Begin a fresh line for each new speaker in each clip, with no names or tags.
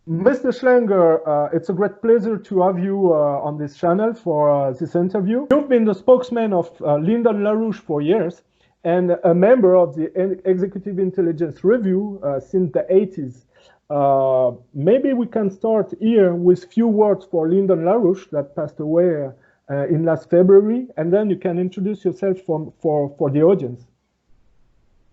Mr. Schlanger, it's a great pleasure to have you on this channel for this interview. You've been the spokesman of Lyndon LaRouche for years and a member of the Executive Intelligence Review since the 80s. Maybe we can start here with few words for Lyndon LaRouche that passed away in last February, and then you can introduce yourself for the audience.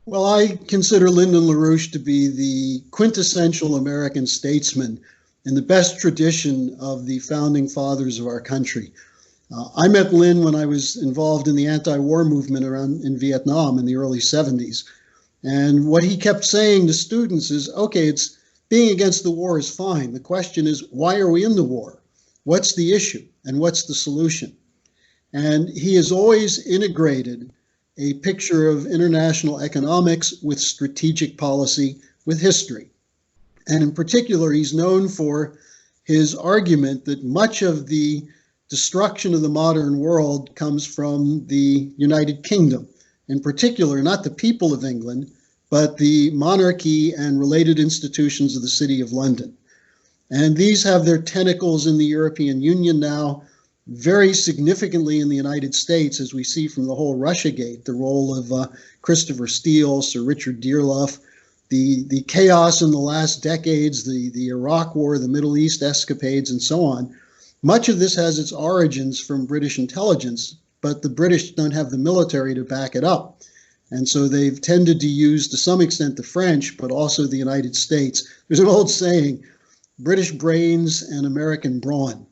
Well, I consider Lyndon LaRouche to be the quintessential American statesman in the best tradition of the founding fathers of our country. I met Lynn when I was involved in the anti-war movement around in Vietnam in the early 70s. And what he kept saying to students is, okay, it's being against the war is fine. The question is, why are we in the war? What's the issue? And what's the solution? And he has always integrated a picture of international economics with strategic policy, with history. And in particular, he's known for his argument that much of the destruction of the modern world comes from the United Kingdom. In particular, not the people of England, but the monarchy and related institutions of the City of London. And these have their tentacles in the European Union now, very significantly in the United States, as we see from the whole Russiagate, the role of Christopher Steele, Sir Richard Dearloffe, the chaos in the last decades, the Iraq War, the Middle East escapades, and so on. Much of this has its origins from British intelligence, but the British don't have the military to back it up. And so they've tended to use, to some extent, the French, but also the United States. There's an old saying, British brains and American brawn.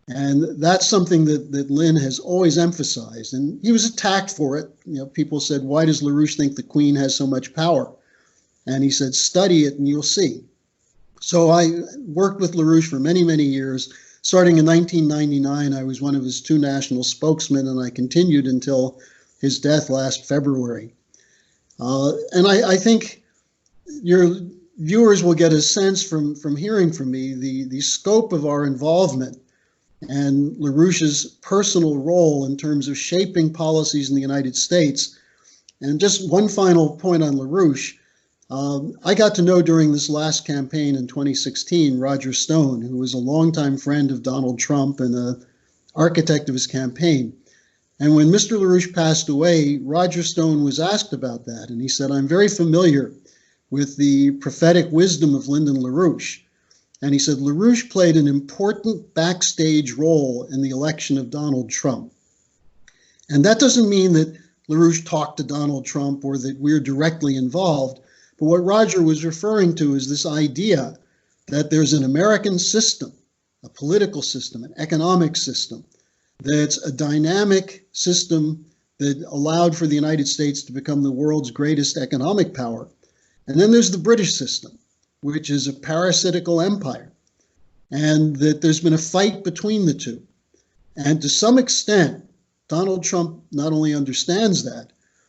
And that's something that Lynn has always emphasized. And he was attacked for it. You know, people said, why does LaRouche think the Queen has so much power? And he said, study it and you'll see. So I worked with LaRouche for many, many years. Starting in 1999, I was one of his two national spokesmen, and I continued until his death last February. And I think your viewers will get a sense from hearing from me the scope of our involvement and LaRouche's personal role in terms of shaping policies in the United States. And just one final point on LaRouche. I got to know during this last campaign in 2016, Roger Stone, who was a longtime friend of Donald Trump and an architect of his campaign. And when Mr. LaRouche passed away, Roger Stone was asked about that. And he said, I'm very familiar with the prophetic wisdom of Lyndon LaRouche. And he said, LaRouche played an important backstage role in the election of Donald Trump. And that doesn't mean that LaRouche talked to Donald Trump or that we're directly involved. But what Roger was referring to is this idea that there's an American system, a political system, an economic system, that's a dynamic system that allowed for the United States to become the world's greatest economic power. And then there's the British system, which is a parasitical empire, and that there's been a fight between the two. And to some extent, Donald Trump not only understands that,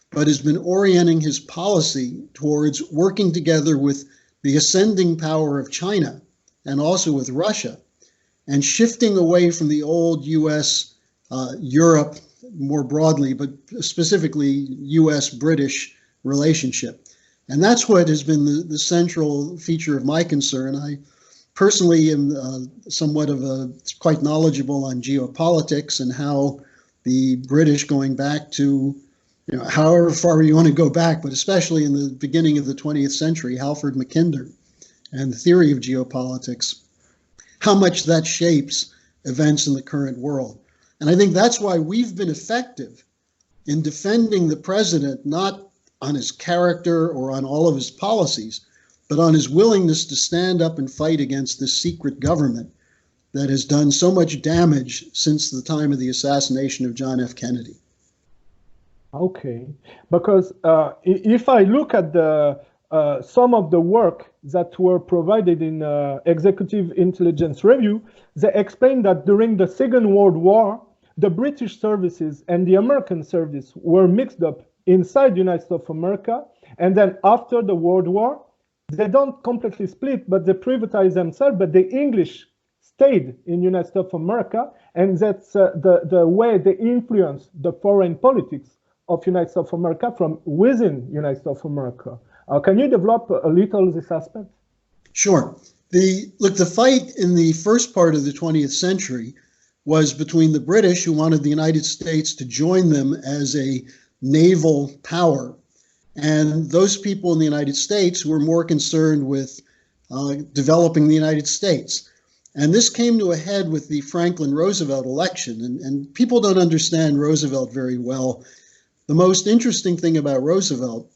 but has been orienting his policy towards working together with the ascending power of China and also with Russia, and shifting away from the old U.S., Europe more broadly, but specifically U.S.-British relationship. And that's what has been the central feature of my concern. I personally am somewhat of quite knowledgeable on geopolitics and how the British, going back to, you know, however far you want to go back, but especially in the beginning of the 20th century, Halford Mackinder and the theory of geopolitics, how much that shapes events in the current world. And I think that's why we've been effective in defending the president, not on his character or on all of his policies, but on his willingness to stand up and fight against this secret government that has done so much damage since the time of the assassination of John F. Kennedy.
Okay, because if I look at the some of the work that were provided in Executive Intelligence Review, they explain that during the Second World War, the British services and the American service were mixed up inside the United States of America, and then after the World War, they don't completely split, but they privatize themselves, but the English stayed in the United States of America, and that's the way they influence the foreign politics of United States of America from within United States of America. Can you develop a little this aspect?
Sure. The fight in the first part of the 20th century was between the British, who wanted the United States to join them as a naval power, and those people in the United States who were more concerned with developing the United States. And this came to a head with the Franklin Roosevelt election, and people don't understand Roosevelt very well. The most interesting thing about Roosevelt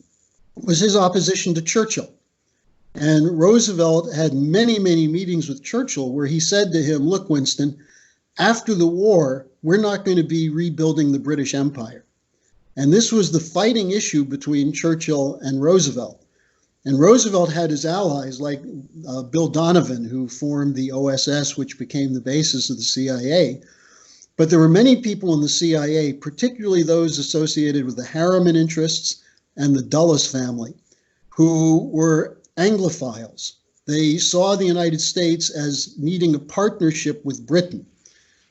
was his opposition to Churchill. And Roosevelt had many, many meetings with Churchill where he said to him, look, Winston, after the war, we're not going to be rebuilding the British Empire. And this was the fighting issue between Churchill and Roosevelt. And Roosevelt had his allies like Bill Donovan, who formed the OSS, which became the basis of the CIA. But there were many people in the CIA, particularly those associated with the Harriman interests and the Dulles family, who were Anglophiles. They saw the United States as needing a partnership with Britain.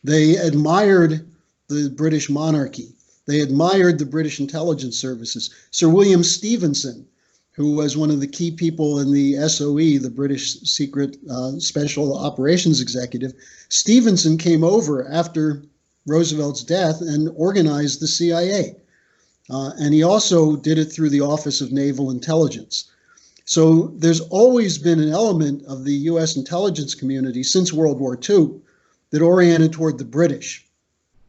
They admired the British monarchy. They admired the British intelligence services. Sir William Stevenson, who was one of the key people in the SOE, the British Secret Special Operations Executive, Stevenson came over after Roosevelt's death and organized the CIA. And he also did it through the Office of Naval Intelligence. So there's always been an element of the U.S. intelligence community since World War II that oriented toward the British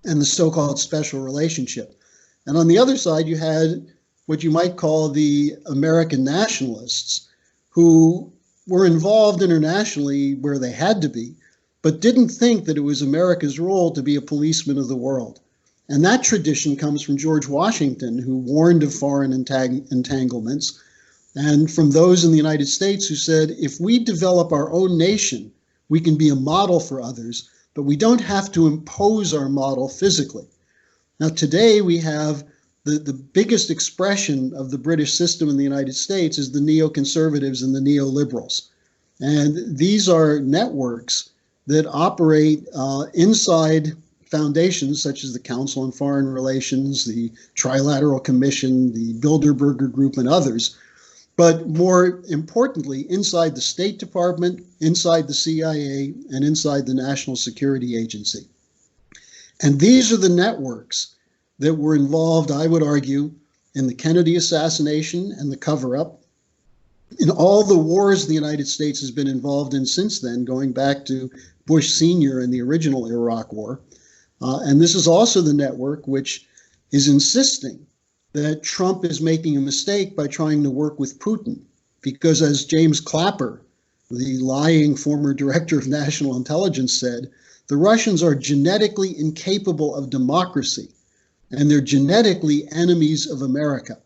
and the so-called special relationship. And on the other side, you had what you might call the American nationalists, who were involved internationally where they had to be, but didn't think that it was America's role to be a policeman of the world. And that tradition comes from George Washington, who warned of foreign entanglements, and from those in the United States who said, if we develop our own nation, we can be a model for others, but we don't have to impose our model physically. Now, today we have the biggest expression of the British system in the United States is the neoconservatives and the neoliberals. And these are networks that operate inside foundations such as the Council on Foreign Relations, the Trilateral Commission, the Bilderberger Group, and others. But more importantly, inside the State Department, inside the CIA, and inside the National Security Agency. And these are the networks that were involved, I would argue, in the Kennedy assassination and the cover-up, in all the wars the United States has been involved in since then, going back to Bush Sr. and the original Iraq War. And this is also the network which is insisting that Trump is making a mistake by trying to work with Putin. Because as James Clapper, the lying former director of national intelligence, said, the Russians are genetically incapable of democracy, and they're genetically enemies of America.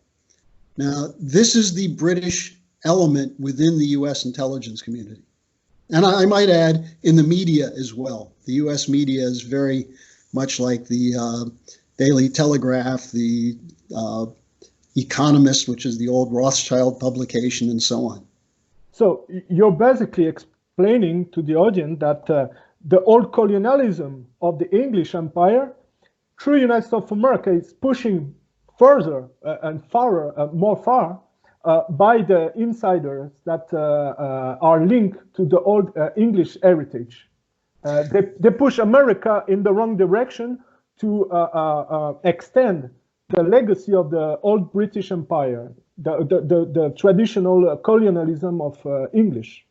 Now, this is the British element within the U.S. intelligence community. And I might add, in the media as well. The U.S. media is very much like the Daily Telegraph, the Economist, which is the old Rothschild publication, and so on.
So you're basically explaining to the audience that the old colonialism of the English Empire through the United States of America is pushing further and more far by the insiders that are linked to the old English heritage. They push America in the wrong direction to extend the legacy of the old British Empire, the traditional colonialism of English.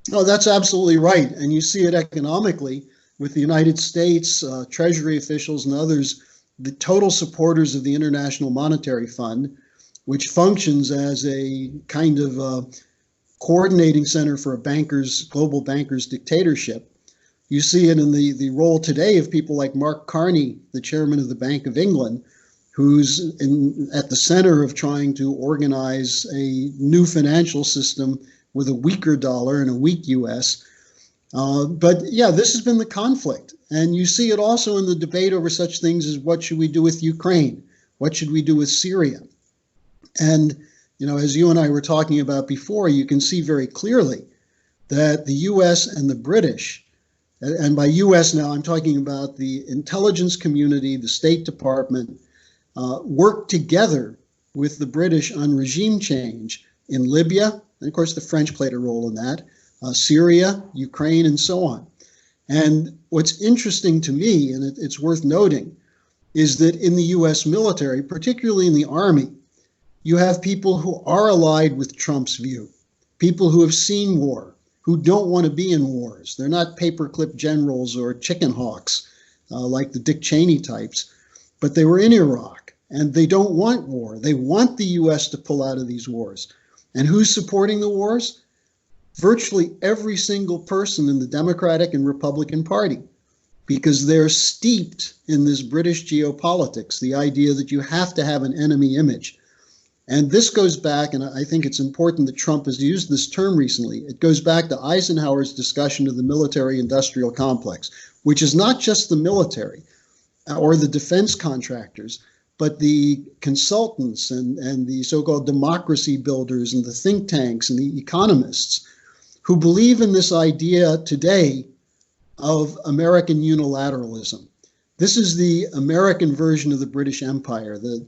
No, that's absolutely right. And you see it economically with the United States, Treasury officials and others, the total supporters of the International Monetary Fund, which functions as a kind of coordinating center for a global bankers dictatorship. You see it in the role today of people like Mark Carney, the chairman of the Bank of England, who's at the center of trying to organize a new financial system with a weaker dollar and a weak U.S. But yeah, this has been the conflict. And you see it also in the debate over such things as what should we do with Ukraine? What should we do with Syria? And, you know, as you and I were talking about before, you can see very clearly that the U.S. and the British, and by U.S. now I'm talking about the intelligence community, the State Department, worked together with the British on regime change in Libya. And of course, the French played a role in that, Syria, Ukraine, and so on. And what's interesting to me, and it's worth noting, is that in the US military, particularly in the Army, you have people who are allied with Trump's view, people who have seen war, who don't want to be in wars. They're not paperclip generals or chicken hawks like the Dick Cheney types, but they were in Iraq and they don't want war. They want the US to pull out of these wars. And who's supporting the wars? Virtually every single person in the Democratic and Republican Party, because they're steeped in this British geopolitics, the idea that you have to have an enemy image. And this goes back, and I think it's important that Trump has used this term recently, it goes back to Eisenhower's discussion of the military-industrial complex, which is not just the military or the defense contractors, but the consultants and the so-called democracy builders and the think tanks and the economists who believe in this idea today of American unilateralism. This is the American version of the British Empire, the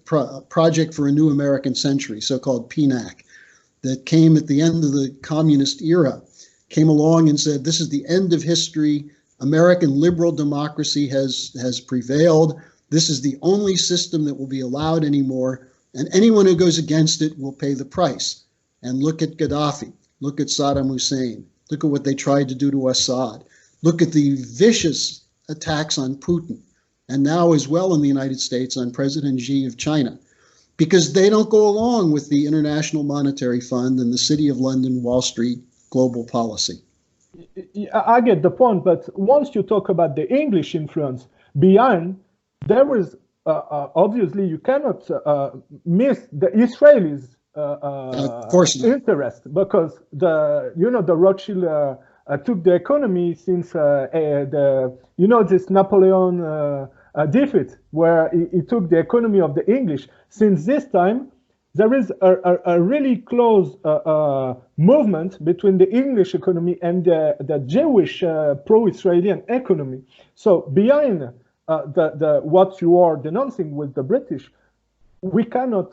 Project for a New American Century, so-called PNAC, that came at the end of the communist era, came along and said, this is the end of history. American liberal democracy has prevailed. This is the only system that will be allowed anymore, and anyone who goes against it will pay the price. And look at Gaddafi. Look at Saddam Hussein. Look at what they tried to do to Assad. Look at the vicious attacks on Putin, and now as well in the United States on President Xi of China, because they don't go along with the International Monetary Fund and the City of London, Wall Street global policy.
I get the point, but once you talk about the English influence behind, there is obviously you cannot miss the Israelis'
of course not.
interest, because the Rothschild took the economy since this Napoleon defeat, where he took the economy of the English. Since this time, there is a really close movement between the English economy and the Jewish pro-Israeli economy. So behind what you are denouncing with the British, we cannot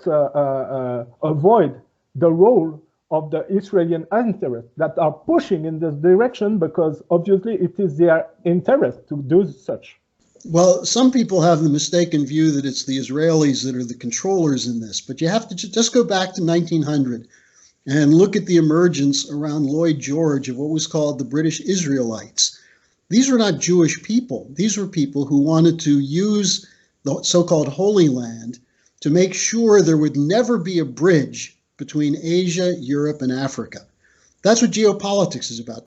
avoid the role of the Israeli interests that are pushing in this direction, because obviously it is their interest to do such.
Well, some people have the mistaken view that it's the Israelis that are the controllers in this, but you have to just go back to 1900 and look at the emergence around Lloyd George of what was called the British Israelites. These were not Jewish people. These were people who wanted to use the so-called Holy Land to make sure there would never be a bridge between Asia, Europe, and Africa. That's what geopolitics is about.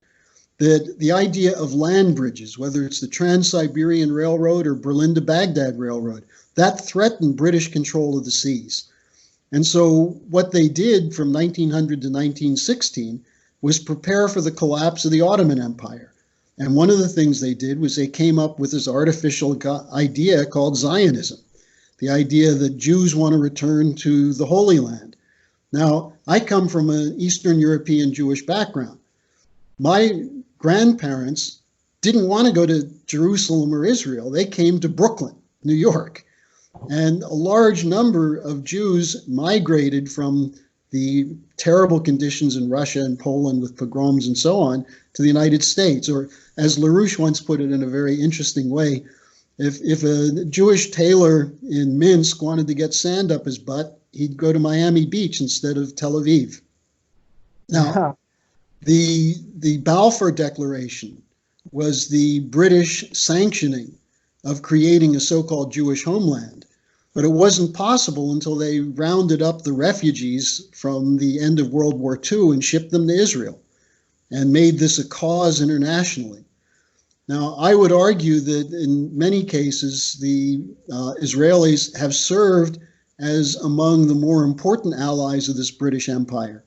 The idea of land bridges, whether it's the Trans-Siberian Railroad or Berlin to Baghdad Railroad, that threatened British control of the seas. And so what they did from 1900 to 1916 was prepare for the collapse of the Ottoman Empire. And one of the things they did was they came up with this artificial idea called Zionism, the idea that Jews want to return to the Holy Land. Now, I come from an Eastern European Jewish background. My grandparents didn't want to go to Jerusalem or Israel. They came to Brooklyn, New York. And a large number of Jews migrated from the terrible conditions in Russia and Poland with pogroms and so on to the United States. Or as Larouche once put it in a very interesting way, if a Jewish tailor in Minsk wanted to get sand up his butt, he'd go to Miami Beach instead of Tel Aviv. Now, the Balfour Declaration was the British sanctioning of creating a so-called Jewish homeland, but it wasn't possible until they rounded up the refugees from the end of World War II and shipped them to Israel and made this a cause internationally. Now, I would argue that in many cases, the Israelis have served as among the more important allies of this British Empire.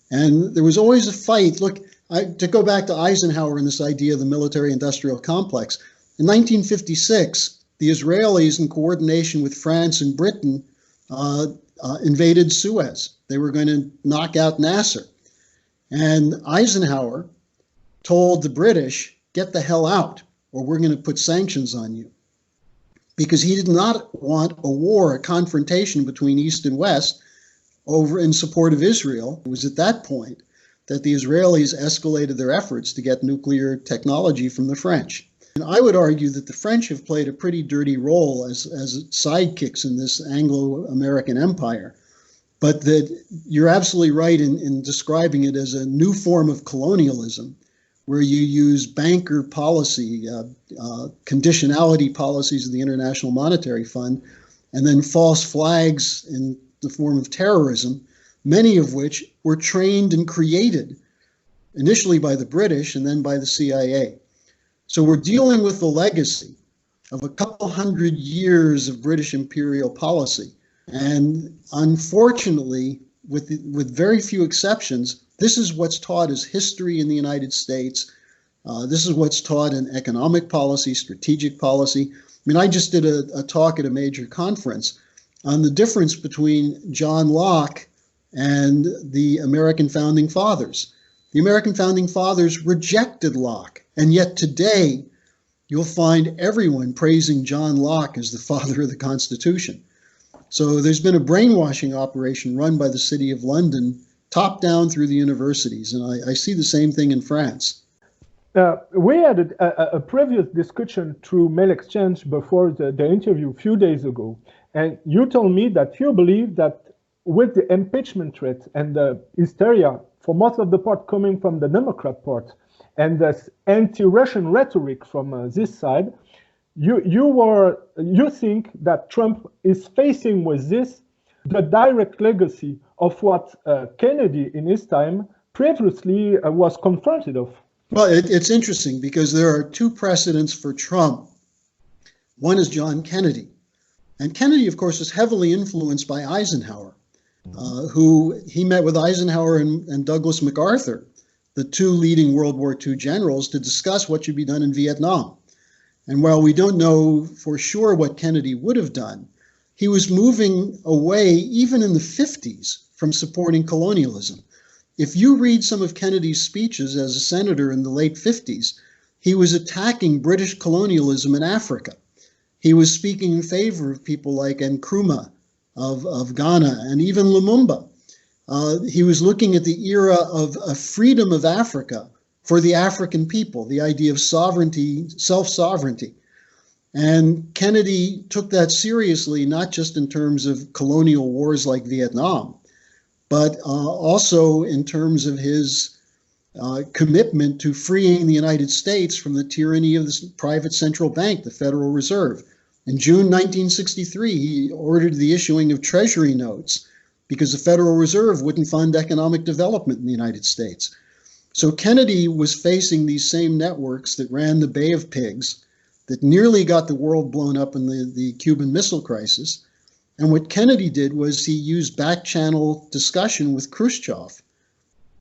And there was always a fight. Look, to go back to Eisenhower and this idea of the military-industrial complex, in 1956, the Israelis, in coordination with France and Britain, invaded Suez. They were going to knock out Nasser. And Eisenhower told the British, get the hell out, or we're going to put sanctions on you. Because he did not want a war, a confrontation between East and West over in support of Israel. It was at that point that the Israelis escalated their efforts to get nuclear technology from the French. And I would argue that the French have played a pretty dirty role as sidekicks in this Anglo-American empire. But that you're absolutely right in describing it as a new form of colonialism, where you use banker policy, conditionality policies of the International Monetary Fund, and then false flags in the form of terrorism, many of which were trained and created initially by the British and then by the CIA. So we're dealing with the legacy of a couple hundred years of British imperial policy. And unfortunately, with very few exceptions, this is what's taught as history in the United States. This is what's taught in economic policy, strategic policy. I mean, I just did a talk at a major conference on the difference between John Locke and the American Founding Fathers. The American Founding Fathers rejected Locke, and yet today you'll find everyone praising John Locke as the father of the Constitution. So there's been a brainwashing operation run by the City of London, top down through the universities, and I see the same thing in France.
We had a previous discussion through mail exchange before the interview a few days ago, and you told me that you believe that with the impeachment threat and the hysteria for most of the part coming from the Democrat part and the anti-Russian rhetoric from this side, you think that Trump is facing with this the direct legacy of what Kennedy in his time previously was confronted of?
Well, it's interesting because there are two precedents for Trump. One is John Kennedy. And Kennedy, of course, was heavily influenced by Eisenhower, who he met with Eisenhower and Douglas MacArthur, the two leading World War II generals, to discuss what should be done in Vietnam. And while we don't know for sure what Kennedy would have done, he was moving away, even in the 50s, from supporting colonialism. If you read some of Kennedy's speeches as a senator in the late 50s, he was attacking British colonialism in Africa. He was speaking in favor of people like Nkrumah of Ghana and even Lumumba. He was looking at the era of a freedom of Africa for the African people, the idea of sovereignty, self-sovereignty. And Kennedy took that seriously, not just in terms of colonial wars like Vietnam, but also in terms of his commitment to freeing the United States from the tyranny of the private central bank, the Federal Reserve. In June 1963, he ordered the issuing of treasury notes because the Federal Reserve wouldn't fund economic development in the United States. So Kennedy was facing these same networks that ran the Bay of Pigs, that nearly got the world blown up in the Cuban Missile Crisis. And what Kennedy did was he used back-channel discussion with Khrushchev,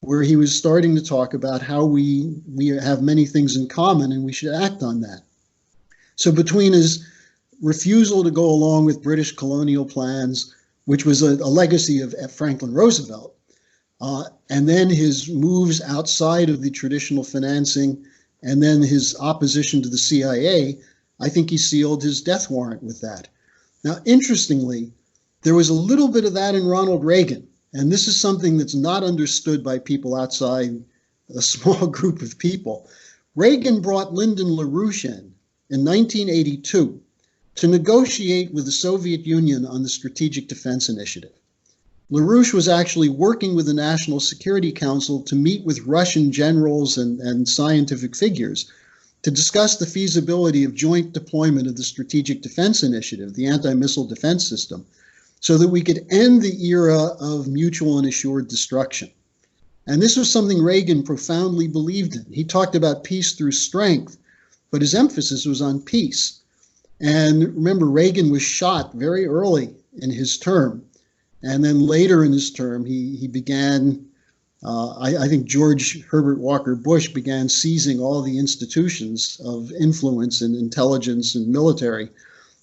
where he was starting to talk about how we have many things in common and we should act on that. So between his refusal to go along with British colonial plans, which was a legacy of Franklin Roosevelt, and then his moves outside of the traditional financing, and then his opposition to the CIA, I think he sealed his death warrant with that. Now, interestingly, there was a little bit of that in Ronald Reagan, and this is something that's not understood by people outside a small group of people. Reagan brought Lyndon LaRouche in 1982 to negotiate with the Soviet Union on the Strategic Defense Initiative. LaRouche was actually working with the National Security Council to meet with Russian generals and scientific figures to discuss the feasibility of joint deployment of the Strategic Defense Initiative, the anti-missile defense system, so that we could end the era of mutual and assured destruction. And this was something Reagan profoundly believed in. He talked about peace through strength, but his emphasis was on peace. And remember, Reagan was shot very early in his term. And then later in his term, he began, I think George Herbert Walker Bush began seizing all the institutions of influence in intelligence and military.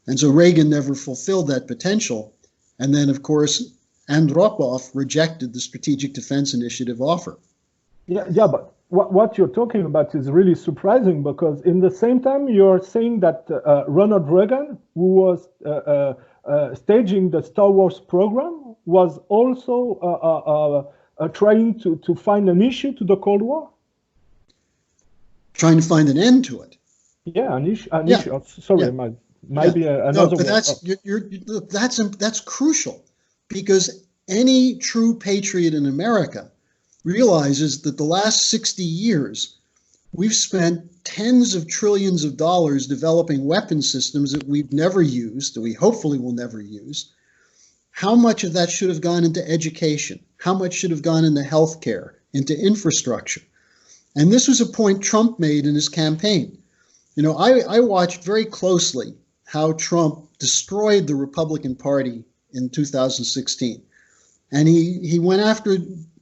And so Reagan never fulfilled that potential. And then, of course, Andropov rejected the Strategic Defense Initiative offer.
Yeah, but what you're talking about is really surprising, because in the same time you're saying that Ronald Reagan, who was staging the Star Wars program, was also trying to find an issue to the Cold War?
Trying to find an end to it.
Yeah, an issue.
Yeah.
Issue. Sorry,
Yeah.
might be another
no, but
word.
that's crucial, because any true patriot in America realizes that the last 60 years we've spent tens of trillions of dollars developing weapon systems that we've never used, that we hopefully will never use. How much of that should have gone into education? How much should have gone into healthcare, into infrastructure? And this was a point Trump made in his campaign. You know, I watched very closely how Trump destroyed the Republican Party in 2016. And he went after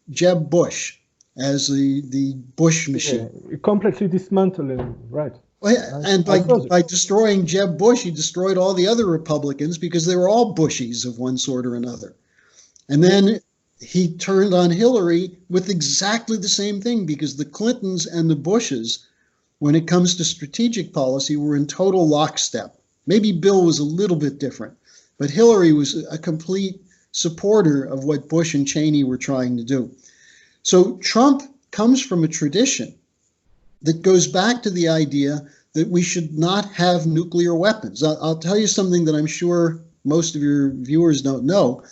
Jeb Bush as the Bush machine.
Yeah, completely dismantling, right.
And by destroying Jeb Bush, he destroyed all the other Republicans because they were all Bushies of one sort or another. And then he turned on Hillary with exactly the same thing, because the Clintons and the Bushes, when it comes to strategic policy, were in total lockstep. Maybe Bill was a little bit different, but Hillary was a complete supporter of what Bush and Cheney were trying to do. So Trump comes from a tradition that goes back to the idea that we should not have nuclear weapons. I'll tell you something that I'm sure most of your viewers don't know.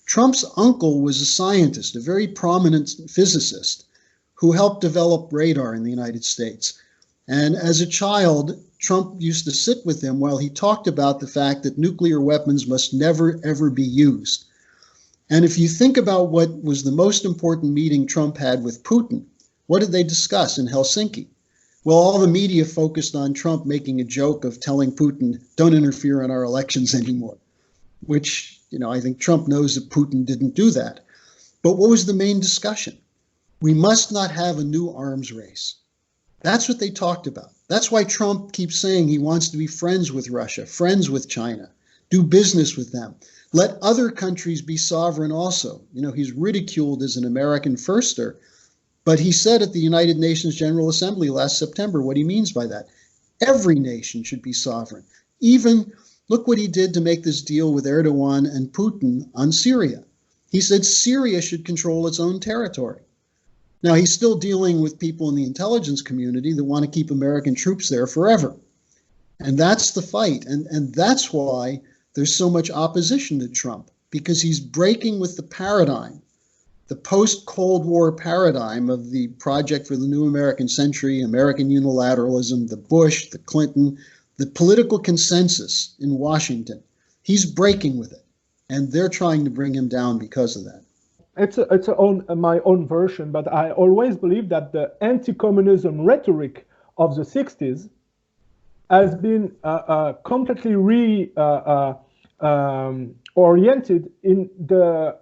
Trump's uncle was a scientist, a very prominent physicist, who helped develop radar in the United States. And as a child, Trump used to sit with him while he talked about the fact that nuclear weapons must never, ever be used. And if you think about what was the most important meeting Trump had with Putin, what did they discuss in Helsinki? Well, all the media focused on Trump making a joke of telling Putin, don't interfere in our elections anymore, which, you know, I think Trump knows that Putin didn't do that. But what was the main discussion? We must not have a new arms race. That's what they talked about. That's why Trump keeps saying he wants to be friends with Russia, friends with China, do business with them. Let other countries be sovereign also. You know, he's ridiculed as an American firster, but he said at the United Nations General Assembly last September what he means by that. Every nation should be sovereign. Even, look what he did to make this deal with Erdogan and Putin on Syria. He said Syria should control its own territory. Now, he's still dealing with people in the intelligence community that want to keep American troops there forever. And that's the fight. And that's why there's so much opposition to Trump, because he's breaking with the paradigm, the post-Cold War paradigm of the Project for the New American Century, American unilateralism, the Bush, the Clinton, the political consensus in Washington. He's breaking with it, and they're trying to bring him down because of that.
It's my own version, but I always believe that the anti-communism rhetoric of the 60s has been completely oriented in the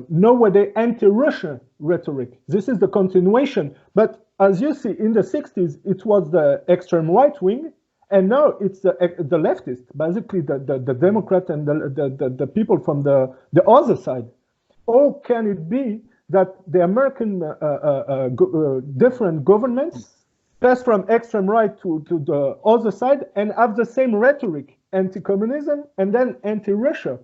nowadays anti-Russian rhetoric. This is the continuation. But as you see, in the 60s, it was the extreme right wing, and now it's the leftist, basically the Democrat and the people from the other side. How can it be that the American different governments pass from extreme right to the other side and have the same rhetoric, anti-communism and then anti-Russia?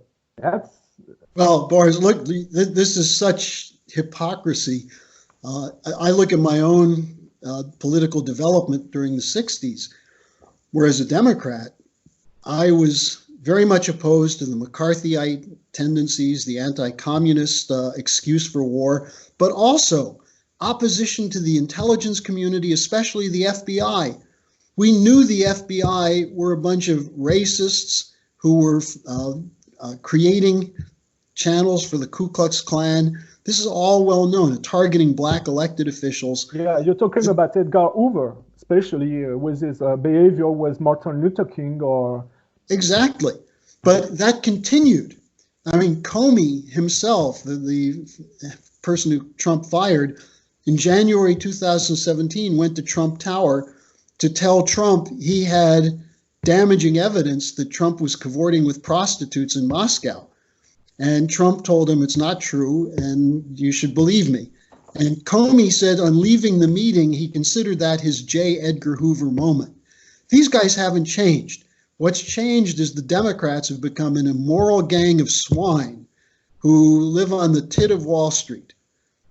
Well, Boris, look, this is such hypocrisy. I look at my own political development during the 60s, where as a Democrat, I was very much opposed to the McCarthyite tendencies, the anti-communist excuse for war, but also opposition to the intelligence community, especially the FBI. We knew the FBI were a bunch of racists who were creating channels for the Ku Klux Klan. This is all well known, targeting black elected officials.
Yeah, you're talking about Edgar Hoover, especially with his behavior with Martin Luther King or...
Exactly. But that continued. I mean, Comey himself, the person who Trump fired, in January 2017 went to Trump Tower to tell Trump he had damaging evidence that Trump was cavorting with prostitutes in Moscow. And Trump told him it's not true and you should believe me. And Comey said on leaving the meeting, he considered that his J. Edgar Hoover moment. These guys haven't changed. What's changed is the Democrats have become an immoral gang of swine who live on the tit of Wall Street.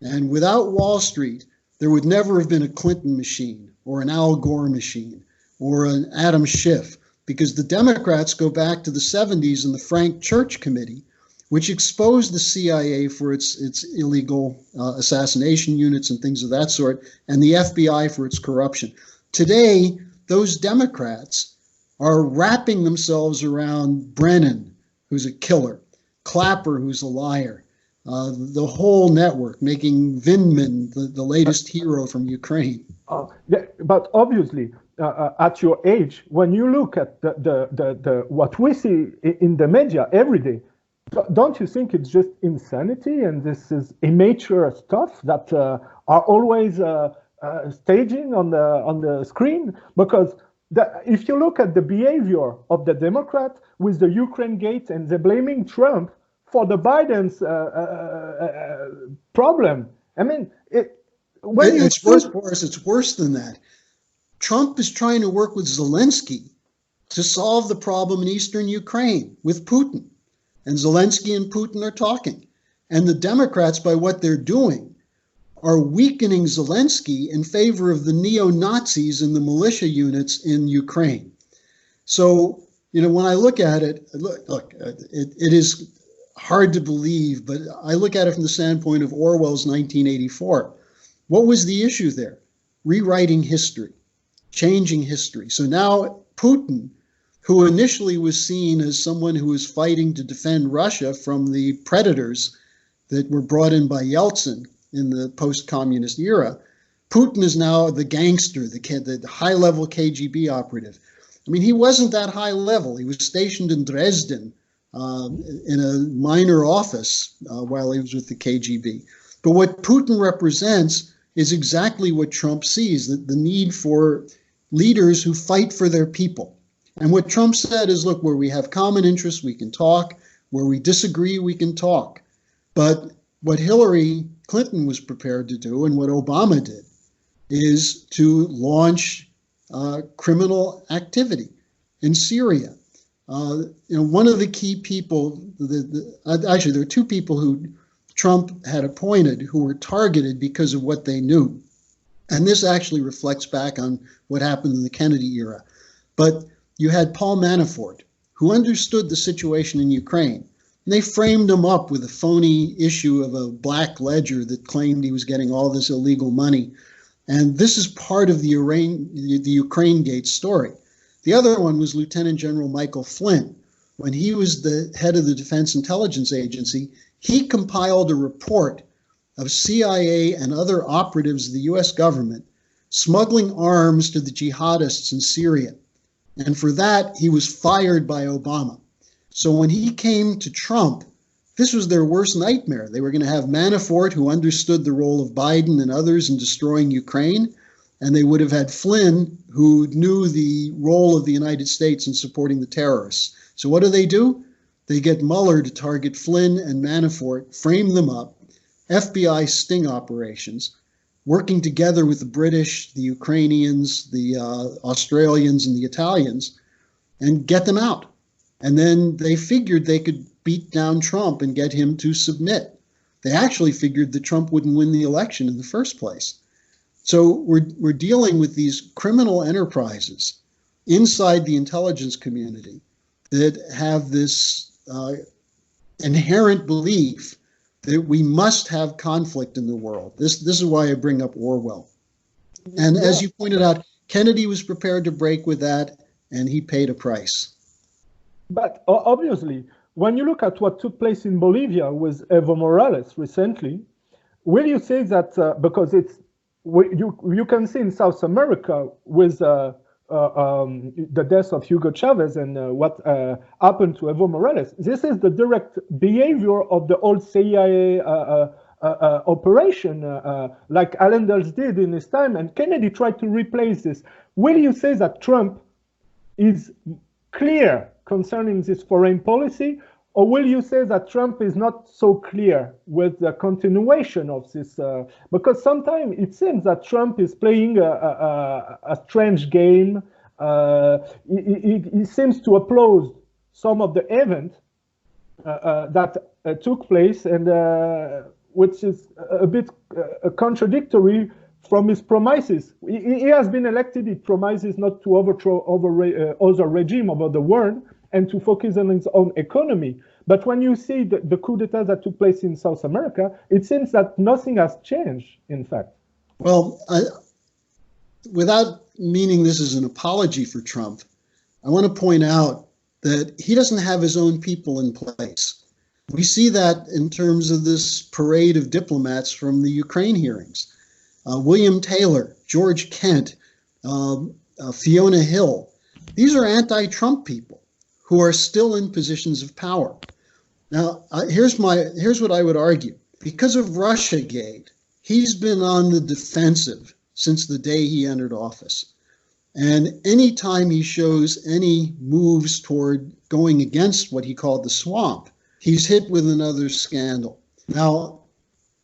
And without Wall Street, there would never have been a Clinton machine or an Al Gore machine or an Adam Schiff, because the Democrats go back to the 70s and the Frank Church Committee, which exposed the CIA for its illegal assassination units and things of that sort, and the FBI for its corruption. Today, those Democrats are wrapping themselves around Brennan, who's a killer, Clapper, who's a liar, the whole network, making Vindman the latest hero from Ukraine.
Yeah, but obviously, at your age, when you look at the what we see in the media every day, don't you think it's just insanity, and this is immature stuff that are always staging on the screen? Because if you look at the behavior of the Democrat with the Ukraine gate, and they're blaming Trump for the Biden's problem. I mean,
it's worse, Boris. It's worse than that. Trump is trying to work with Zelensky to solve the problem in eastern Ukraine with Putin. And Zelensky and Putin are talking. And the Democrats, by what they're doing, are weakening Zelensky in favor of the neo-Nazis and the militia units in Ukraine. So, when I look at it, it is hard to believe, but I look at it from the standpoint of Orwell's 1984. What was the issue there? Rewriting history, changing history. So now Putin, who initially was seen as someone who was fighting to defend Russia from the predators that were brought in by Yeltsin in the post-communist era, Putin is now the gangster, the high-level KGB operative. I mean, he wasn't that high level. He was stationed in Dresden in a minor office while he was with the KGB. But what Putin represents is exactly what Trump sees, the need for leaders who fight for their people. And what Trump said is, look, where we have common interests, we can talk. Where we disagree, we can talk. But what Hillary Clinton was prepared to do, and what Obama did, is to launch criminal activity in Syria. One of the key people, actually, there are two people who Trump had appointed who were targeted because of what they knew. And this actually reflects back on what happened in the Kennedy era. But you had Paul Manafort, who understood the situation in Ukraine. And they framed him up with a phony issue of a black ledger that claimed he was getting all this illegal money. And this is part of the Ukraine Gate story. The other one was Lieutenant General Michael Flynn. When he was the head of the Defense Intelligence Agency, he compiled a report of CIA and other operatives of the US government smuggling arms to the jihadists in Syria. And for that, he was fired by Obama. So when he came to Trump, this was their worst nightmare. They were going to have Manafort, who understood the role of Biden and others in destroying Ukraine, and they would have had Flynn, who knew the role of the United States in supporting the terrorists. So what do? They get Mueller to target Flynn and Manafort, frame them up, FBI sting operations, working together with the British, the Ukrainians, the Australians, and the Italians, and get them out. And then they figured they could beat down Trump and get him to submit. They actually figured that Trump wouldn't win the election in the first place. So we're dealing with these criminal enterprises inside the intelligence community that have this inherent belief that we must have conflict in the world. This is why I bring up Orwell. And as you pointed out, Kennedy was prepared to break with that, and he paid a price.
But obviously, when you look at what took place in Bolivia with Evo Morales recently, will you say that because you can see in South America with the death of Hugo Chavez and what happened to Evo Morales, this is the direct behavior of the old CIA operation, like Allen Dulles did in his time, and Kennedy tried to replace this. Will you say that Trump is clear concerning this foreign policy, or will you say that Trump is not so clear with the continuation of this? Because sometimes it seems that Trump is playing a strange game. He seems to applaud some of the events that took place, and which is a bit contradictory from his promises. He has been elected. He promises not to overthrow other regime over the world and to focus on his own economy. But when you see the coup d'etat that took place in South America, it seems that nothing has changed, in fact.
Well, without meaning this as an apology for Trump, I want to point out that he doesn't have his own people in place. We see that in terms of this parade of diplomats from the Ukraine hearings. William Taylor, George Kent, Fiona Hill. These are anti-Trump people who are still in positions of power. Now, here's what I would argue. Because of Russiagate, he's been on the defensive since the day he entered office. And anytime he shows any moves toward going against what he called the swamp, he's hit with another scandal. Now,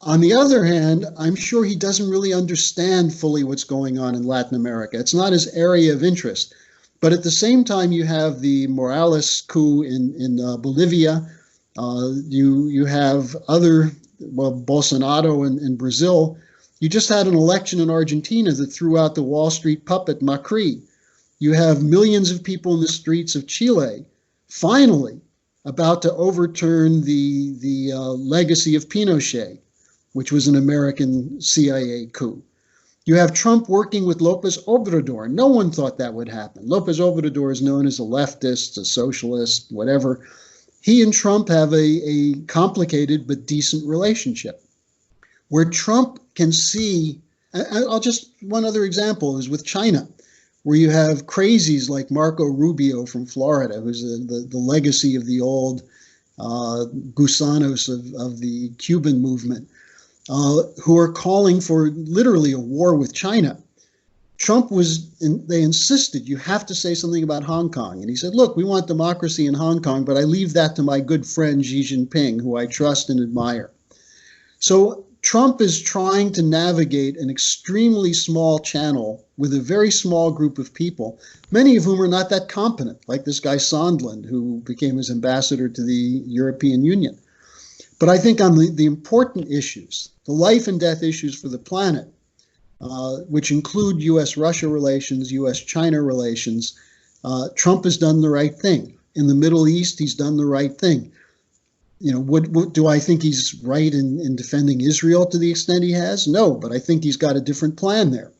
on the other hand, I'm sure he doesn't really understand fully what's going on in Latin America. It's not his area of interest. But at the same time, you have the Morales coup in Bolivia. You have other, Bolsonaro in Brazil. You just had an election in Argentina that threw out the Wall Street puppet Macri. You have millions of people in the streets of Chile, finally about to overturn the legacy of Pinochet, which was an American CIA coup. You have Trump working with Lopez Obrador. No one thought that would happen. Lopez Obrador is known as a leftist, a socialist, whatever. He and Trump have a complicated but decent relationship, where Trump can see, one other example is with China, where you have crazies like Marco Rubio from Florida, who's the legacy of the old gusanos of the Cuban movement, who are calling for literally a war with China. Trump they insisted, you have to say something about Hong Kong. And he said, look, we want democracy in Hong Kong, but I leave that to my good friend Xi Jinping, who I trust and admire. So Trump is trying to navigate an extremely small channel with a very small group of people, many of whom are not that competent, like this guy Sondland, who became his ambassador to the European Union. But I think on the important issues, the life and death issues for the planet, which include U.S.-Russia relations, U.S.-China relations, Trump has done the right thing. In the Middle East, he's done the right thing. You know, do I think he's right in defending Israel to the extent he has? No, but I think he's got a different plan there.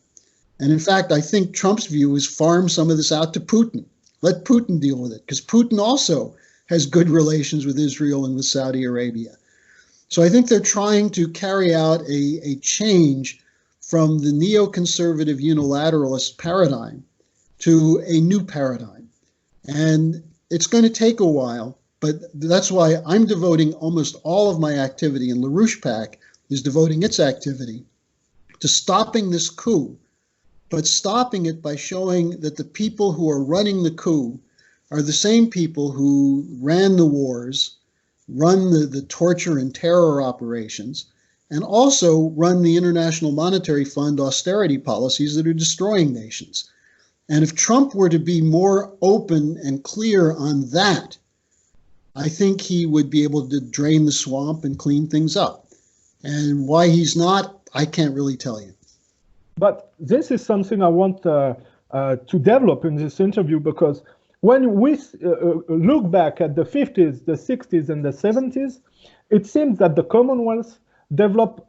And in fact, I think Trump's view is farm some of this out to Putin. Let Putin deal with it, because Putin also has good relations with Israel and with Saudi Arabia. So I think they're trying to carry out a change from the neoconservative unilateralist paradigm to a new paradigm. And it's going to take a while, but that's why I'm devoting almost all of my activity, and Larouche PAC is devoting its activity to stopping this coup, but stopping it by showing that the people who are running the coup are the same people who ran the wars, run the torture and terror operations, and also run the International Monetary Fund austerity policies that are destroying nations. And if Trump were to be more open and clear on that, I think he would be able to drain the swamp and clean things up. And why he's not, I can't really tell you.
But this is something I want to develop in this interview, because when we look back at the 50s, the 60s, and the 70s, it seems that the Commonwealth developed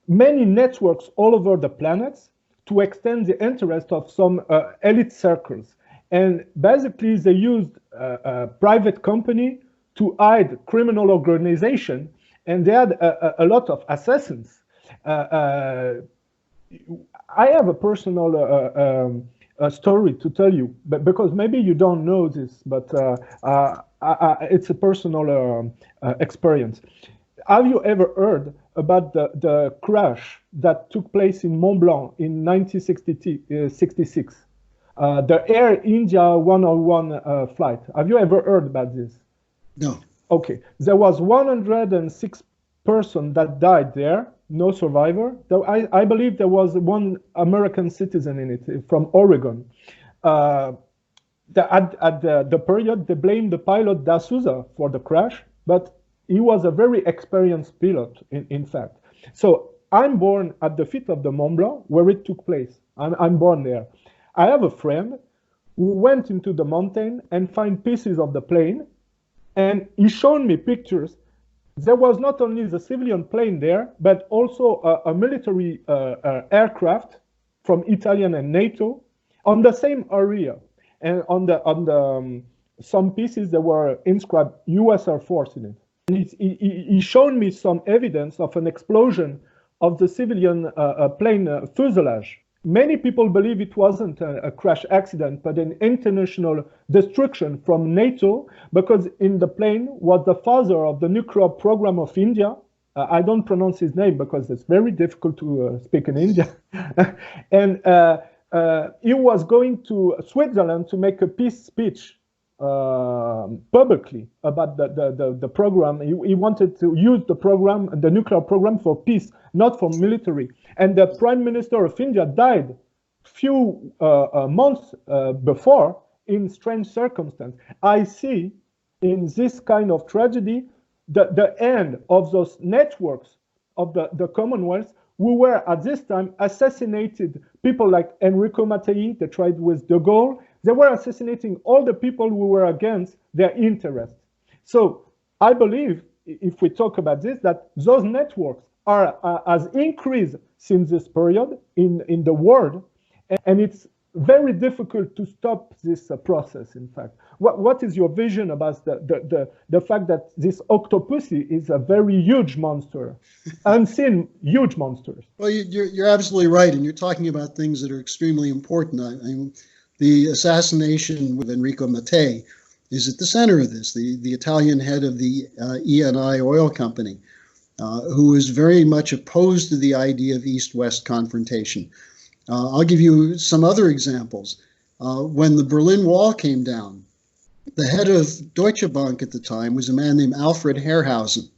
many networks all over the planet to extend the interest of some elite circles. And basically, they used a private company to hide criminal organization, and they had a lot of assassins. I have a personal story to tell you, but because maybe you don't know this, but it's a personal experience. Have you ever heard about the crash that took place in Mont Blanc in 1966? The Air India 101 flight. Have you ever heard about this?
No.
Okay. There was 106 persons that died there, no survivor. Though I believe there was one American citizen in it from Oregon. at the period, they blamed the pilot D'Souza for the crash, but he was a very experienced pilot, in fact. So I'm born at the feet of the Mont Blanc, where it took place. I'm born there. I have a friend who went into the mountain and find pieces of the plane, and he showed me pictures. There was not only the civilian plane there, but also a military aircraft from Italian and NATO on the same area. And on the some pieces there were inscribed U.S. Air Force in it. And he showed me some evidence of an explosion of the civilian plane fuselage. Many people believe it wasn't a crash accident, but an international destruction from NATO, because in the plane was the father of the nuclear program of India. I don't pronounce his name because it's very difficult to speak in India. And he was going to Switzerland to make a peace speech publicly about the program. He wanted to use the program, the nuclear program, for peace, not for military. And the Prime Minister of India died few months before in strange circumstances. I see in this kind of tragedy the end of those networks of the Commonwealth who were at this time assassinated. People like Enrico Mattei, they tried with de Gaulle. They were assassinating all the people who were against their interests. So I believe, if we talk about this, that those networks has increased since this period in the world, and it's very difficult to stop this process, in fact. What is your vision about the fact that this Octopussy is a very huge monster, unseen huge monsters?
Well, you're absolutely right, and you're talking about things that are extremely important. The assassination with Enrico Mattei is at the center of this, the Italian head of the ENI oil company, who is very much opposed to the idea of East-West confrontation. I'll give you some other examples. When the Berlin Wall came down, the head of Deutsche Bank at the time was a man named Alfred Herrhausen.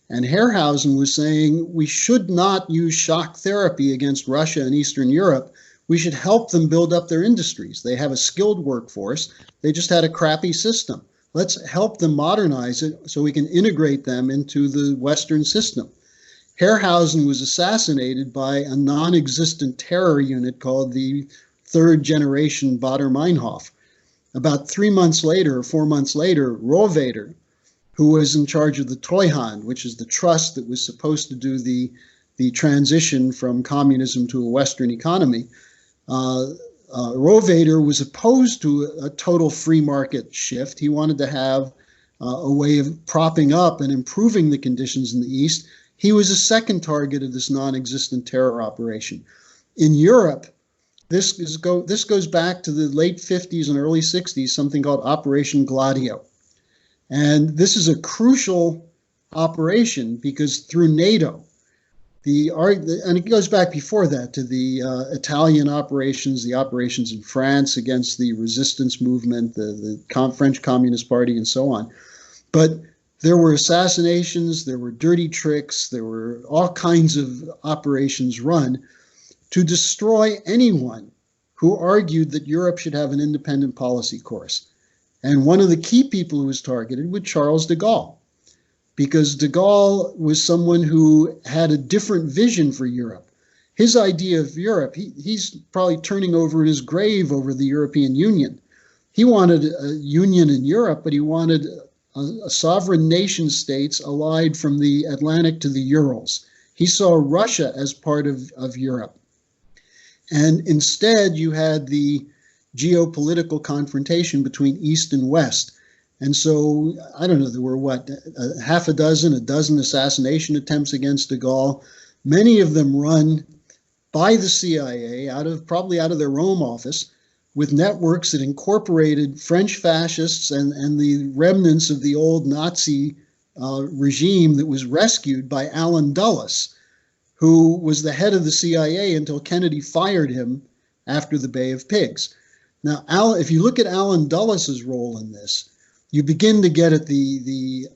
And Herrhausen was saying we should not use shock therapy against Russia and Eastern Europe. We should help them build up their industries. They have a skilled workforce. They just had a crappy system. Let's help them modernize it so we can integrate them into the Western system. Herrhausen was assassinated by a non-existent terror unit called the Third Generation Baader-Meinhof. About 3 months later, or 4 months later, Rohwedder, who was in charge of the Treuhand, which is the trust that was supposed to do the transition from communism to a Western economy, Rohwedder was opposed to a total free market shift. He wanted to have a way of propping up and improving the conditions in the East. He was a second target of this non-existent terror operation. In Europe, this goes back to the late 50s and early 60s, something called Operation Gladio. And this is a crucial operation because through NATO, and it goes back before that to the Italian operations, the operations in France against the resistance movement, the French Communist Party, and so on. But there were assassinations, there were dirty tricks, there were all kinds of operations run to destroy anyone who argued that Europe should have an independent policy course. And one of the key people who was targeted was Charles de Gaulle, because de Gaulle was someone who had a different vision for Europe. His idea of Europe, he's probably turning over in his grave over the European Union. He wanted a union in Europe, but he wanted a sovereign nation states allied from the Atlantic to the Urals. He saw Russia as part of Europe. And instead, you had the geopolitical confrontation between East and West. And so, I don't know, there were a dozen assassination attempts against de Gaulle, many of them run by the CIA probably out of their Rome office, with networks that incorporated French fascists and the remnants of the old Nazi regime that was rescued by Allen Dulles, who was the head of the CIA until Kennedy fired him after the Bay of Pigs. Now, if you look at Allen Dulles' role in this, you begin to get at the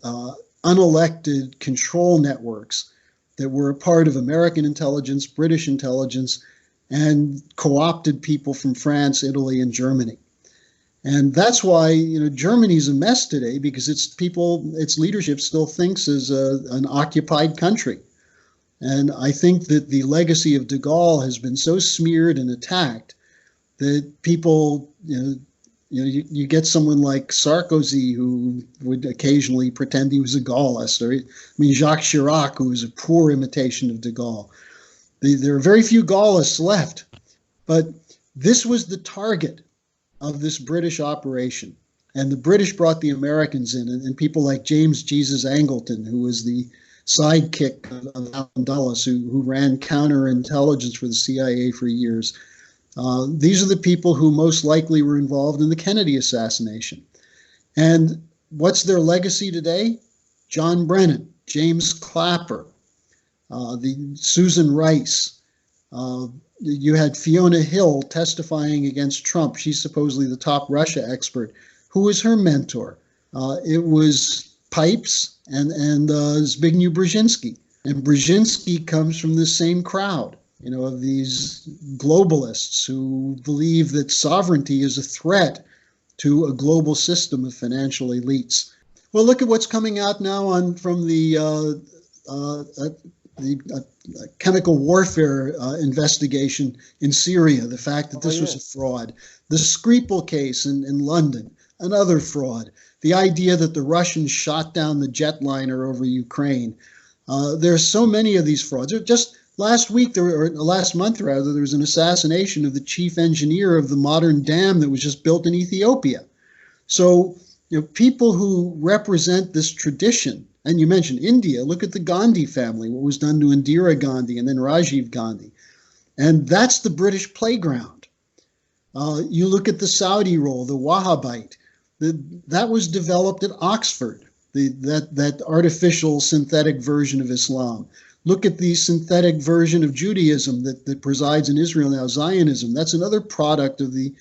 unelected control networks that were a part of American intelligence, British intelligence, and co-opted people from France, Italy, and Germany. And that's why, Germany's a mess today, because its leadership still thinks as an occupied country. And I think that the legacy of de Gaulle has been so smeared and attacked that people, you get someone like Sarkozy, who would occasionally pretend he was a Gaullist, or Jacques Chirac, who was a poor imitation of de Gaulle. There are very few Gaullists left, but this was the target of this British operation. And the British brought the Americans in, and people like James Jesus Angleton, who was the sidekick of Allen Dulles, who ran counterintelligence for the CIA for years. These are the people who most likely were involved in the Kennedy assassination. And what's their legacy today? John Brennan, James Clapper, Susan Rice. You had Fiona Hill testifying against Trump. She's supposedly the top Russia expert. Who was her mentor? It was Pipes and Zbigniew Brzezinski. And Brzezinski comes from the same crowd, of these globalists who believe that sovereignty is a threat to a global system of financial elites. Well, look at what's coming out now from the chemical warfare investigation in Syria, the fact that this was a fraud. The Skripal case in London, another fraud. The idea that the Russians shot down the jetliner over Ukraine. There are so many of these frauds. Just last month, there was an assassination of the chief engineer of the modern dam that was just built in Ethiopia. So, people who represent this tradition, and you mentioned India, look at the Gandhi family, what was done to Indira Gandhi and then Rajiv Gandhi. And that's the British playground. You look at the Saudi role, the Wahhabite, that was developed at Oxford, that artificial synthetic version of Islam. Look at the synthetic version of Judaism that presides in Israel now, Zionism. That's another product of the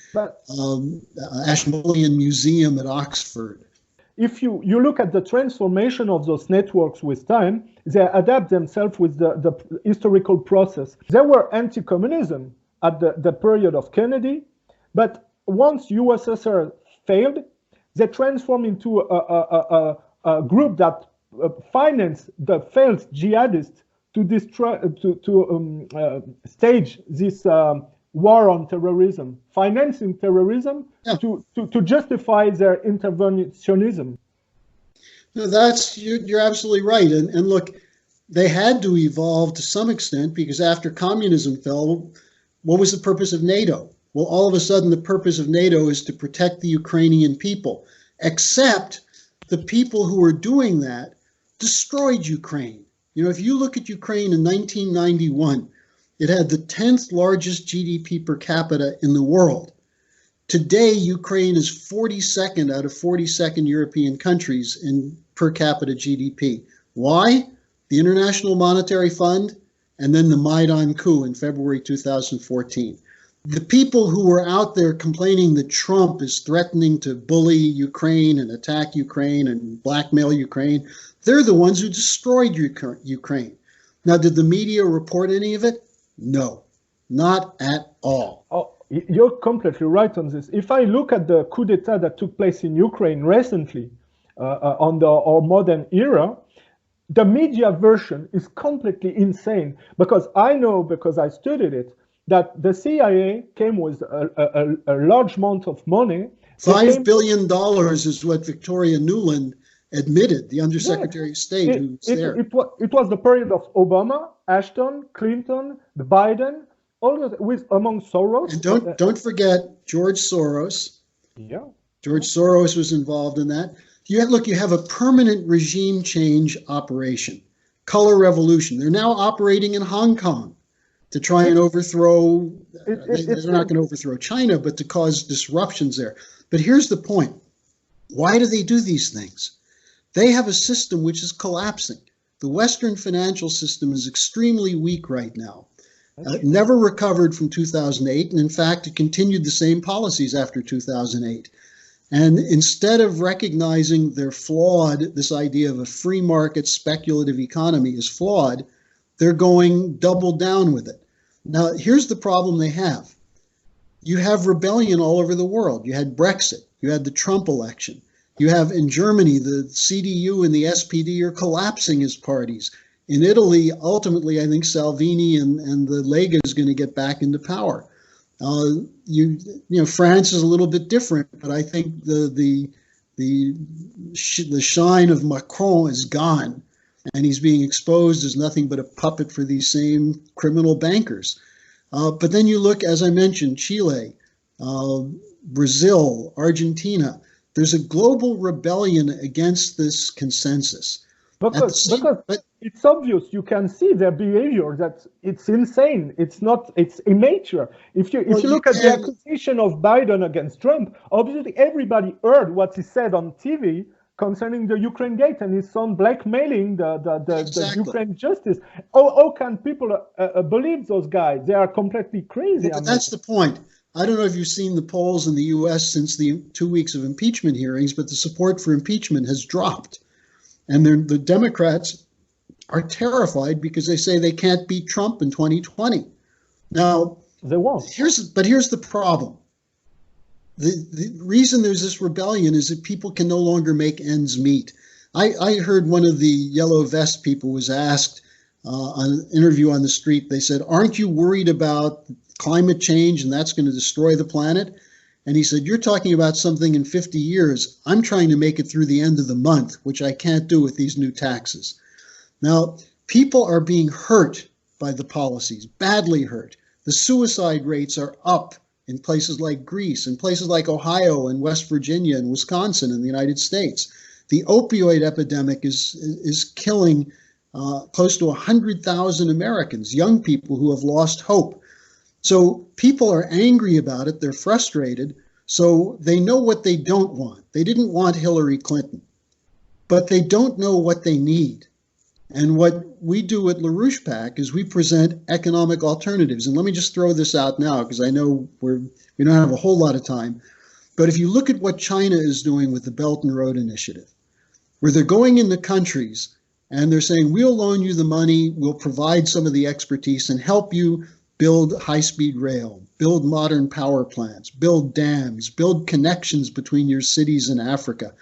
Ashmolean Museum at Oxford.
If you look at the transformation of those networks with time, they adapt themselves with the historical process. They were anti-communism at the period of Kennedy, but once USSR failed, they transformed into a group that financed the failed jihadists to destroy, stage this war on terrorism, financing terrorism to justify their interventionism.
No, you're absolutely right. And look, they had to evolve to some extent, because after communism fell, what was the purpose of NATO? Well, all of a sudden, the purpose of NATO is to protect the Ukrainian people, except the people who were doing that destroyed Ukraine. If you look at Ukraine in 1991, it had the 10th largest GDP per capita in the world. Today, Ukraine is 42nd out of 42nd European countries in per capita GDP. Why? The International Monetary Fund and then the Maidan coup in February 2014. The people who were out there complaining that Trump is threatening to bully Ukraine and attack Ukraine and blackmail Ukraine, they're the ones who destroyed Ukraine. Now, did the media report any of it? No, not at all.
Oh, you're completely right on this. If I look at the coup d'etat that took place in Ukraine recently, on our modern era, the media version is completely insane, because I know, because I studied it, that the CIA came with a large amount of money.
$5 billion is what Victoria Nuland admitted, the Undersecretary of State who was there.
It was the period of Obama, Ashton, Clinton, Biden, all of with among Soros.
And don't forget George Soros.
Yeah,
George Soros was involved in that. You have a permanent regime change operation, color revolution. They're now operating in Hong Kong to try and overthrow. They're not going to overthrow China, but to cause disruptions there. But here's the point: why do they do these things? They have a system which is collapsing. The Western financial system is extremely weak right now. Never recovered from 2008, and in fact, it continued the same policies after 2008. And instead of recognizing they're flawed, this idea of a free market speculative economy is flawed, they're going double down with it. Now, here's the problem they have. You have rebellion all over the world. You had Brexit. You had the Trump election. You have in Germany, the CDU and the SPD are collapsing as parties. In Italy, ultimately, I think Salvini and the Lega is going to get back into power. You know, France is a little bit different, but I think the shine of Macron is gone, and he's being exposed as nothing but a puppet for these same criminal bankers. But then you look, as I mentioned, Chile, Brazil, Argentina. There's a global rebellion against this consensus.
Because it's obvious, you can see their behavior, that it's insane. It's immature. If you look at the accusation of Biden against Trump, obviously everybody heard what he said on TV concerning the Ukraine gate and his son blackmailing the Ukraine justice. How can people believe those guys? They are completely crazy.
But that's the point. I don't know if you've seen the polls in the U.S. since the 2 weeks of impeachment hearings, but the support for impeachment has dropped. And the Democrats are terrified because they say they can't beat Trump in 2020. Now,
they won't.
Here's the problem. The reason there's this rebellion is that people can no longer make ends meet. I heard one of the yellow vest people was asked on an interview on the street, they said, aren't you worried about climate change and that's going to destroy the planet? And he said, you're talking about something in 50 years. I'm trying to make it through the end of the month, which I can't do with these new taxes. Now, people are being hurt by the policies, badly hurt. The suicide rates are up in places like Greece, in places like Ohio and West Virginia and Wisconsin in the United States. The opioid epidemic is killing close to 100,000 Americans, young people who have lost hope. So people are angry about it. They're frustrated. So they know what they don't want. They didn't want Hillary Clinton, but they don't know what they need. And what we do at Larouche PAC is we present economic alternatives. And let me just throw this out now, because I know we don't have a whole lot of time. But if you look at what China is doing with the Belt and Road Initiative, where they're going into countries and they're saying, we'll loan you the money, we'll provide some of the expertise and help you build high-speed rail, build modern power plants, build dams, build connections between your cities in Africa.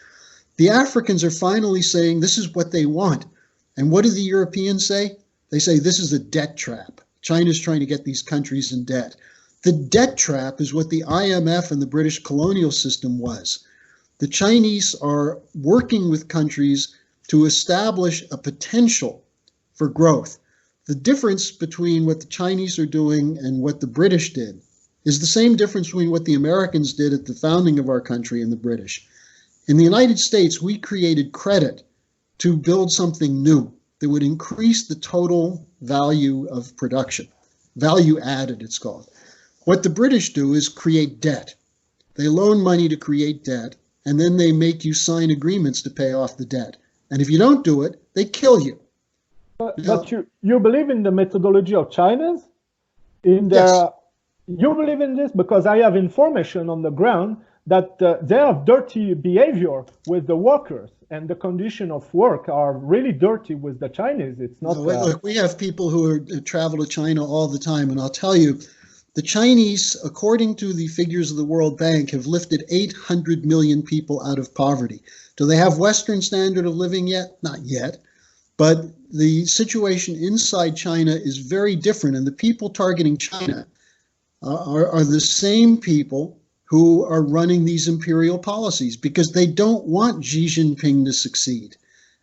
The Africans are finally saying this is what they want. And what do the Europeans say? They say this is a debt trap. China's trying to get these countries in debt. The debt trap is what the IMF and the British colonial system was. The Chinese are working with countries to establish a potential for growth. The difference between what the Chinese are doing and what the British did is the same difference between what the Americans did at the founding of our country and the British. In the United States, we created credit to build something new that would increase the total value of production. Value added, it's called. What the British do is create debt. They loan money to create debt, and then they make you sign agreements to pay off the debt. And if you don't do it, they kill you.
But you believe in the methodology of China's? Yes. You believe in this? Because I have information on the ground that they have dirty behavior with the workers, and the condition of work are really dirty with the Chinese. It's not.
Look, we have people who travel to China all the time, and I'll tell you, the Chinese, according to the figures of the World Bank, have lifted 800 million people out of poverty. Do they have Western standard of living yet? Not yet. But the situation inside China is very different, and the people targeting China are the same people who are running these imperial policies because they don't want Xi Jinping to succeed.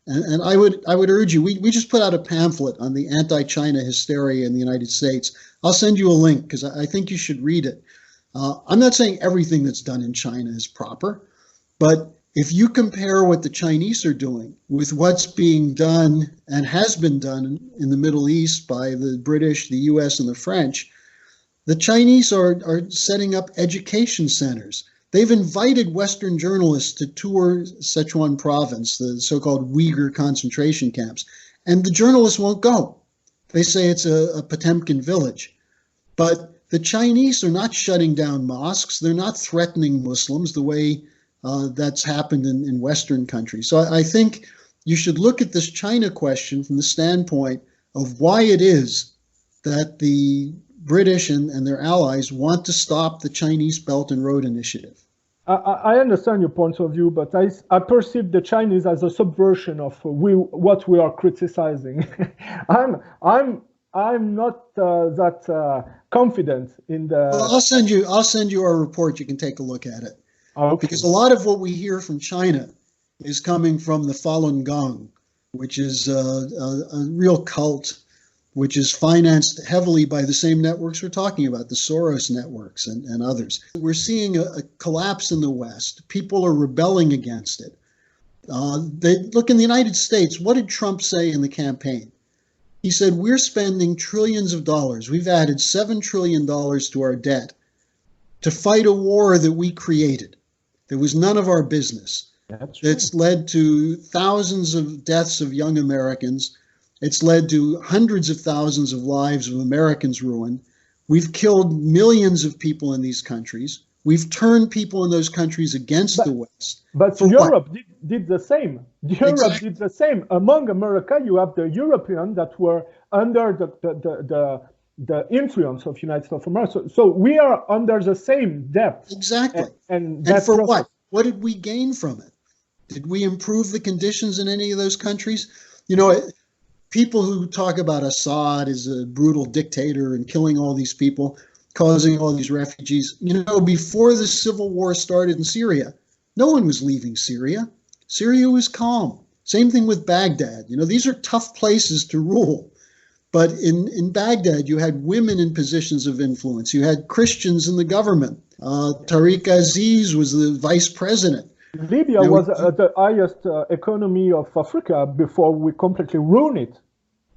And I would urge you, we just put out a pamphlet on the anti-China hysteria in the United States. I'll send you a link because I think you should read it. I'm not saying everything that's done in China is proper, but if you compare what the Chinese are doing with what's being done and has been done in the Middle East by the British, the US, and the French, the Chinese are setting up education centers. They've invited Western journalists to tour Sichuan province, the so-called Uyghur concentration camps, and the journalists won't go. They say it's a Potemkin village. But the Chinese are not shutting down mosques. They're not threatening Muslims the way that's happened in Western countries. So I think you should look at this China question from the standpoint of why it is that the British and their allies want to stop the Chinese Belt and Road Initiative.
I understand your point of view, but I perceive the Chinese as a subversion of what we are criticizing. I'm not that confident in the.
Well, I'll send you our report. You can take a look at it.
Okay.
Because a lot of what we hear from China is coming from the Falun Gong, which is a real cult, which is financed heavily by the same networks we're talking about, the Soros networks and others. We're seeing a collapse in the West. People are rebelling against it. Look, in the United States, what did Trump say in the campaign? He said, we're spending trillions of dollars. We've added $7 trillion to our debt to fight a war that we created. That was none of our business. It's led to thousands of deaths of young Americans. It's led to hundreds of thousands of lives of Americans ruined. We've killed millions of people in these countries. We've turned people in those countries against the West.
But Europe did the same. Europe did the same. Among America, you have the Europeans that were under the influence of United States of America. So we are under the same debt.
Exactly.
And
for what? What did we gain from it? Did we improve the conditions in any of those countries? You know, people who talk about Assad as a brutal dictator and killing all these people, causing all these refugees. You know, before the civil war started in Syria, no one was leaving Syria. Syria was calm. Same thing with Baghdad. You know, these are tough places to rule. But in Baghdad, you had women in positions of influence. You had Christians in the government. Tariq Aziz was the vice president.
Libya was the highest economy of Africa before we completely ruined it.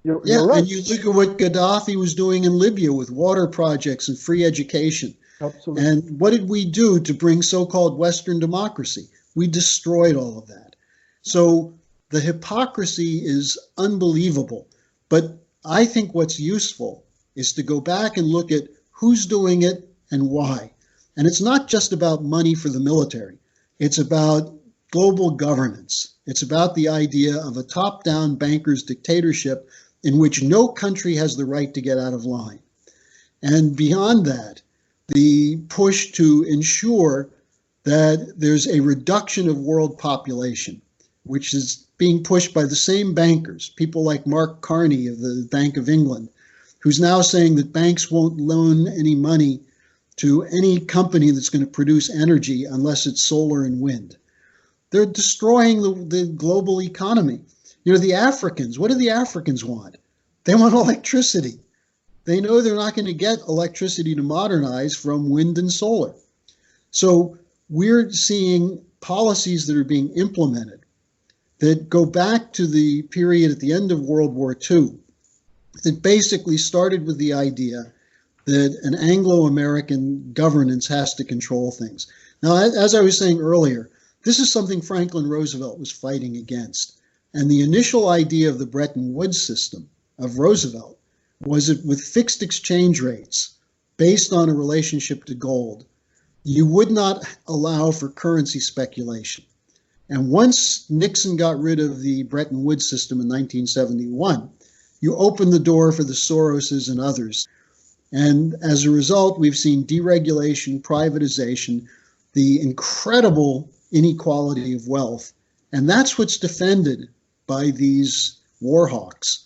You're right.
And you look at what Gaddafi was doing in Libya with water projects and free education.
Absolutely.
And what did we do to bring so-called Western democracy? We destroyed all of that. So the hypocrisy is unbelievable. But I think what's useful is to go back and look at who's doing it and why. And it's not just about money for the military. It's about global governance. It's about the idea of a top-down banker's dictatorship in which no country has the right to get out of line. And beyond that, the push to ensure that there's a reduction of world population, which is being pushed by the same bankers, people like Mark Carney of the Bank of England, who's now saying that banks won't loan any money to any company that's going to produce energy unless it's solar and wind. They're destroying the global economy. You know, the Africans, what do the Africans want? They want electricity. They know they're not going to get electricity to modernize from wind and solar. So we're seeing policies that are being implemented that go back to the period at the end of World War II that basically started with the idea that an Anglo-American governance has to control things. Now, as I was saying earlier, this is something Franklin Roosevelt was fighting against. And the initial idea of the Bretton Woods system of Roosevelt was that with fixed exchange rates based on a relationship to gold, you would not allow for currency speculation. And once Nixon got rid of the Bretton Woods system in 1971, you opened the door for the Soroses and others. And as a result, we've seen deregulation, privatization, the incredible inequality of wealth. And that's what's defended by these war hawks.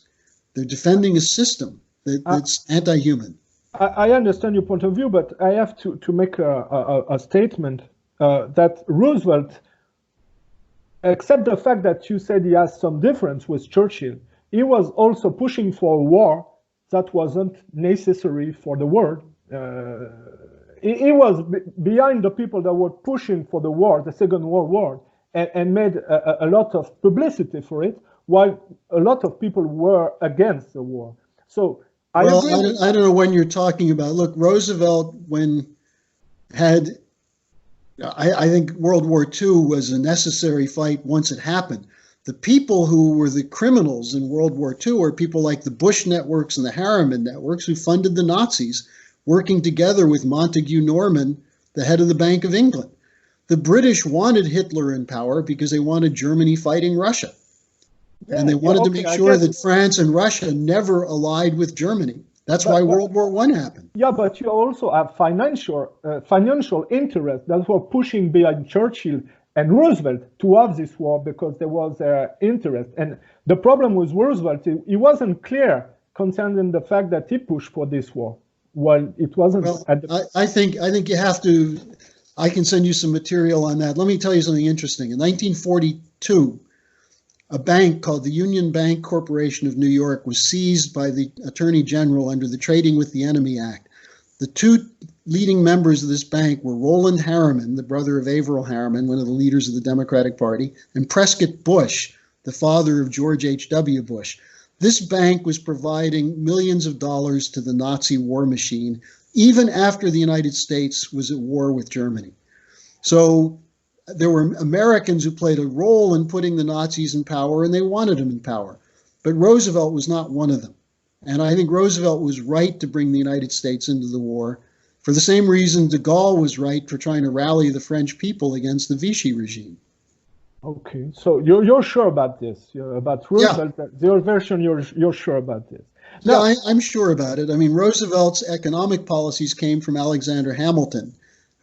They're defending a system that's anti-human.
I understand your point of view, but I have to make a statement that Roosevelt, except the fact that you said he has some difference with Churchill, he was also pushing for a war that wasn't necessary for the world. He was behind the people that were pushing for the war, the Second World War, and made a lot of publicity for it, while a lot of people were against the war. So I agree.
I don't know when you're talking about. Look, Roosevelt, I think World War II was a necessary fight once it happened. The people who were the criminals in World War II are people like the Bush networks and the Harriman networks who funded the Nazis, working together with Montague Norman, the head of the Bank of England. The British wanted Hitler in power because they wanted Germany fighting Russia. And they wanted to make sure that France and Russia never allied with Germany. That's why World War I happened.
Yeah, but you also have financial interests that were pushing behind Churchill and Roosevelt to have this war because there was interest. And the problem with Roosevelt, he wasn't clear concerning the fact that he pushed for this war. Well, it wasn't.
Well, I think you have to. I can send you some material on that. Let me tell you something interesting. In 1942, a bank called the Union Bank Corporation of New York was seized by the Attorney General under the Trading with the Enemy Act. The two leading members of this bank were Roland Harriman, the brother of Averell Harriman, one of the leaders of the Democratic Party, and Prescott Bush, the father of George H.W. Bush. This bank was providing millions of dollars to the Nazi war machine, even after the United States was at war with Germany. So there were Americans who played a role in putting the Nazis in power, and they wanted them in power. But Roosevelt was not one of them. And I think Roosevelt was right to bring the United States into the war for the same reason de Gaulle was right for trying to rally the French people against the Vichy regime.
Okay, so you're sure about this, about Roosevelt, yeah. Your version, you're sure about this.
Now, yeah, I'm sure about it. I mean, Roosevelt's economic policies came from Alexander Hamilton,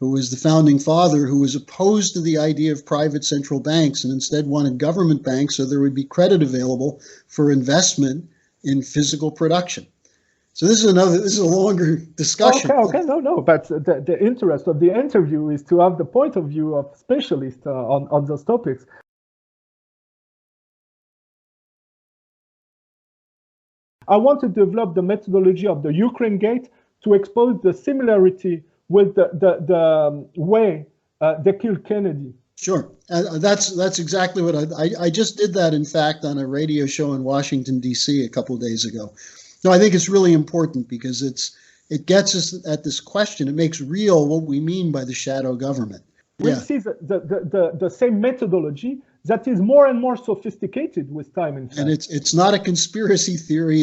who was the founding father, who was opposed to the idea of private central banks and instead wanted government banks so there would be credit available for investment in physical production. So this is a longer discussion.
Okay, no. But the interest of the interview is to have the point of view of specialists on those topics. I want to develop the methodology of the Ukraine Gate to expose the similarity with the way they killed Kennedy.
Sure, that's exactly what I just did that, in fact, on a radio show in Washington, D.C. a couple of days ago. No, I think it's really important because it gets us at this question. It makes real what we mean by the shadow government.
We see the same methodology that is more and more sophisticated with time, in fact.
And it's not a conspiracy theory.